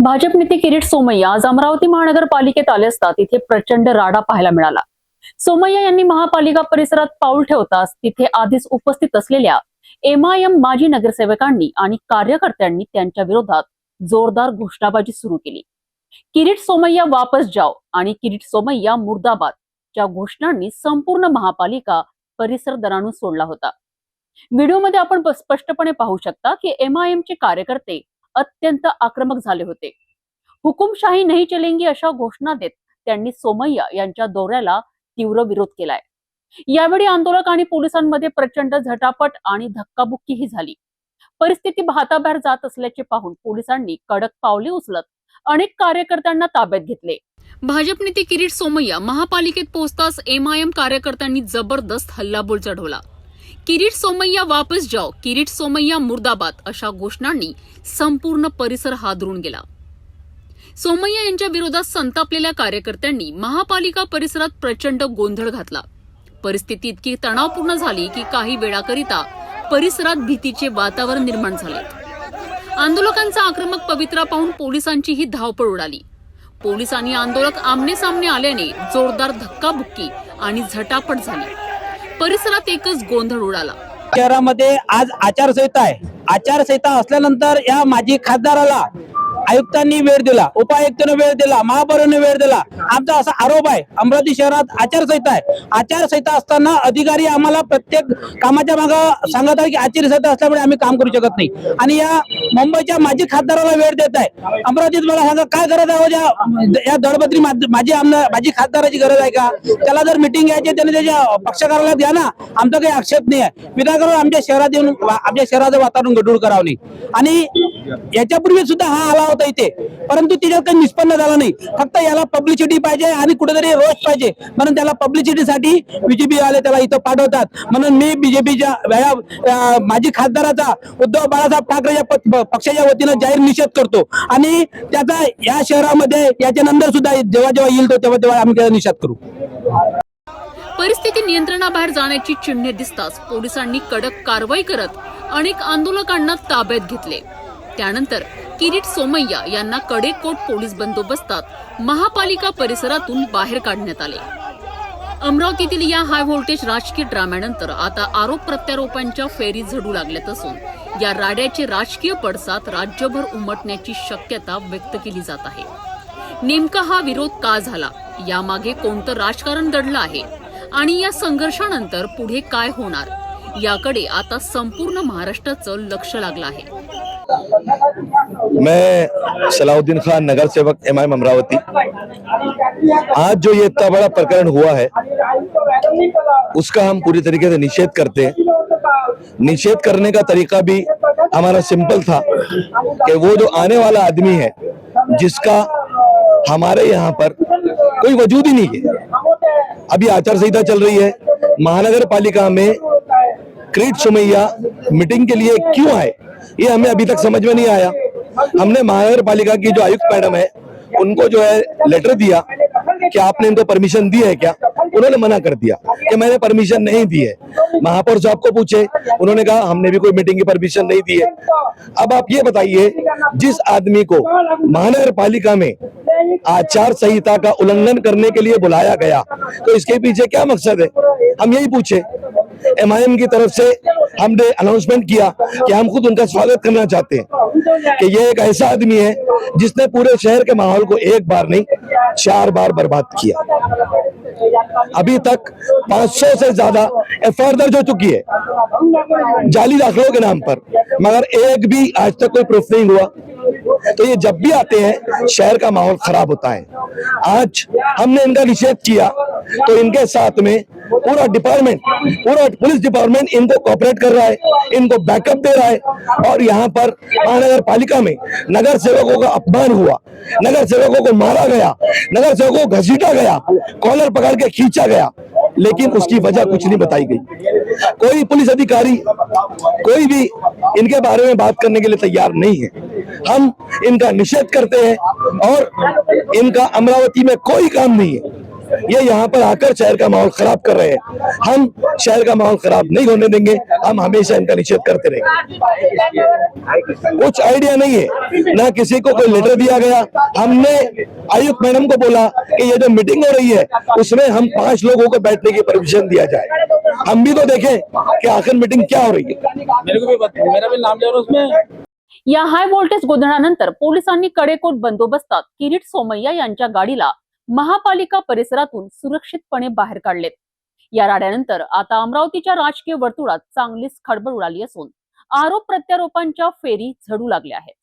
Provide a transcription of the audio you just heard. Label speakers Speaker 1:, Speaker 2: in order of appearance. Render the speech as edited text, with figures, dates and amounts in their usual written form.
Speaker 1: भाजप नेते किरीट सोमय्या आज अमरावती महानगरपालिकेत आले असता तिथे प्रचंड राडा पाहायला मिळाला। सोमय्या यांनी महापालिका परिसरात पाऊल ठेवताच तिथे आधीच उपस्थित असलेल्या एमआयएम माजी नगरसेवकांनी आणि कार्यकर्त्यांनी त्यांच्या विरोधात जोरदार घोषणाबाजी सुरू केली। किरीट सोमय्या वापस जाओ आणि किरीट सोमय्या मुर्दाबाद च्या घोषणांनी संपूर्ण महापालिका परिसर दणाणून सोडला होता। व्हिडिओमध्ये आपण स्पष्टपणे पाहू शकता की एमआयएमचे कार्यकर्ते अत्यंत आक्रमक झाले होते। हुकुमशाही नहीं चलेंगी अशा घोषणा देत त्यांनी सोमय्या यांच्या दौऱ्याला तीव्र विरोध केलाय। यावेळी आंदोलक आणि पोलिसांमध्ये प्रचंड झटापट आणि धक्काबुक्कीही झाली। परिस्थिती हाताबाहेर जात असल्याचे पाहून पोलिसांनी कडक पावले उचलत अनेक कार्यकर्त्यांना ताब्यात घेतले। भाजप नेते किरीट सोमय्या महापालिकेत पोहोचताच एमआयएम कार्यकर्त्यांनी जबरदस्त हल्लाबोल चढवला। किरीट सोमय्या वापस जाओ, किरीट सोमय्या मुर्दाबाद अशा घोषणांनी संपूर्ण परिसर हादरून गेला। सोमय्या यांच्या विरोधात संतापलेल्या कार्यकर्त्यांनी महापालिका परिसरात प्रचंड गोंधळ घातला। परिस्थिती इतकी तणावपूर्ण झाली की काही वेळाकरिता परिसरात भीतीचे वातावरण निर्माण झाले। आंदोलकांचा आक्रमक पवित्रा पाहून पोलिसांचीही धावपळ उडाली। पोलीस आणि आंदोलक आमने सामने आल्याने जोरदार धक्काबुक्की आणि झटापट झाली। परिसरात एकच गोंधळ उडाला।
Speaker 2: शहरामध्ये आज आचारसंहिता आहे। आचारसंहिता असल्यानंतर या माजी खासदाराला आयुक्तांनी वेळ दिला, उपायुक्तांनी वेळ दिला, महापौरांनी वेळ दिला। आमचा असा आरोप आहे अमरावती शहरात आचारसंहिता आहे। आचारसंहिता असताना अधिकारी आम्हाला प्रत्येक कामाच्या मागे सांगत आहे की आचारसंहिता असल्यामुळे आम्ही काम करू शकत नाही आणि या मुंबईच्या माजी खासदाराला वेळ देत आहे। अमरावतीत मला सांगा काय गरज आहे? या दळपत्री माजी खासदाराची गरज आहे का? त्याला जर मिटिंग घ्यायची त्याने त्याच्या पक्षकाराला द्या ना, आमचा काही आक्षेप नाही आहे। विनाकारण आमच्या शहरात येऊन आपल्या शहराचं वातावरण गढूळ करावं नाही। आणि याच्यापूर्वी सुद्धा हा आला होता इथे, परंतु त्याच्यात काही निष्पन्न झाला नाही। फक्त याला पब्लिसिटी पाहिजे आणि कुठेतरी रोष पाहिजे म्हणून त्याला पब्लिसिटीसाठी बीजेपी वाले त्याला इथं पाठवतात। म्हणून मी बीजेपीच्या माजी खासदाराचा उद्धव बाळासाहेब ठाकरे पक्षाच्या वतीनं जाहीर निषेध करतो आणि त्याचा या शहरामध्ये याच्यानंतर सुद्धा जेव्हा जेव्हा येईल तो तेव्हा आम्ही त्याचा निषेध करू।
Speaker 1: परिस्थिती नियंत्रणाबाहेर जाण्याची चिन्हे दिसताच पोलिसांनी कडक कारवाई करत अनेक आंदोलकांना ताब्यात घेतले। त्यानंतर किरीट सोमय्या यांना कडेकोट पोलीस बंदोबस्तात महापालिका परिसरातून बाहेर काढण्यात आले। अमरावतीतील या हाय व्होल्टेज राजकीय ड्राम्यानंतर आता आरोप प्रत्यारोपांच्या फेरी झडू लागल्यात असून या राड्याचे राजकीय पडसाद राज्यभर उमटण्याची शक्यता व्यक्त केली जात आहे। नेमका हा विरोध का झाला, यामागे कोणतं राजकारण दडलं आहे आणि या संघर्षानंतर पुढे काय होणार, याकडे आता संपूर्ण महाराष्ट्राचं लक्ष लागलं आहे।
Speaker 3: मैं सलाउद्दीन खान नगर सेवक एमआईएम अमरावती। आज जो ये इतना बड़ा प्रकरण हुआ है उसका हम पूरी तरीके से निषेध करते हैं। निषेध करने का तरीका भी हमारा सिंपल था कि वो जो आने वाला आदमी है जिसका हमारे यहाँ पर कोई वजूद ही नहीं है। अभी आचार संहिता चल रही है, महानगर पालिका में किरीट सोमय्या मीटिंग के लिए क्यों आए ये हमें अभी तक समझ में नहीं आया। हमने महानगर पालिका की जो आयुक्त मैडम है उनको जो है लेटर दिया कि आपने इनको परमिशन दी है क्या? उन्होंने मना कर दिया कि मैंने परमिशन नहीं दी है। महापौर साहब को पूछे, उन्होंने कहा हमने भी कोई मीटिंग की परमिशन नहीं दी है। अब आप ये बताइए, जिस आदमी को महानगर पालिका में आचार संहिता का उल्लंघन करने के लिए बुलाया गया तो इसके पीछे क्या मकसद है, हम यही पूछे। एमआईएम की तरफ से हमने अनाउंसमेंट किया कि हम खुद उनका स्वागत करना चाहते हैं कि ये एक ऐसा आदमी है जिसने पूरे शहर के माहौल को एक बार नहीं 4 बार बर्बाद किया। अभी तक 500 से ज्यादा एफआईआर दर्ज हो चुकी है जाली दाखिलों के नाम पर, मगर एक भी आज तक कोई प्रूफ नहीं हुआ। तो ये जब भी आते हैं शहर का माहौल खराब होता है। आज हमने इनका निषेध किया तो इनके साथ में पूरा पुलिस डिपार्टमेंट इनको कोऑपरेट कर रहा है, इनको बैकअप दे रहा है। और यहाँ पर महानगर पालिका में नगर सेवकों का अपमान हुआ, नगर सेवकों को मारा गया, नगर सेवकों को घसीटा गया, कॉलर पकड़ के खींचा गया, लेकिन उसकी वजह कुछ नहीं बताई गई। कोई पुलिस अधिकारी कोई भी इनके बारे में बात करने के लिए तैयार नहीं है। हम इनका निषेध करते हैं और इनका अमरावती में कोई काम नहीं है। ये यहाँ पर आकर शहर का माहौल खराब कर रहे हैं। हम शहर का माहौल खराब नहीं होने देंगे, हम हमेशा इनका निषेध करते रहेंगे। कुछ आइडिया नहीं है, ना किसी को कोई लेटर दिया गया। हमने आयुक्त मैडम को बोला कि ये जो मीटिंग हो रही है उसमें हम 5 लोगों को बैठने की परमिशन दिया जाए। हम भी तो देखें कि आखिर मीटिंग क्या हो रही है।
Speaker 2: मेरा भी नाम ले रहा उसमें।
Speaker 1: या हाय व्होल्टेज गोंधळानंतर पोलिसांनी कडेकोट बंदोबस्तात किरीट सोमय्या यांच्या गाडीला महापालिका परिसरातून सुरक्षितपणे बाहेर काढलेत. या राड्यानंतर आता अमरावतीच्या राजकीय वर्तुळात चांगलीच खळबळ उडाली असून आरोप प्रत्यारोपांच्या फेरी झडू लागल्या आहेत.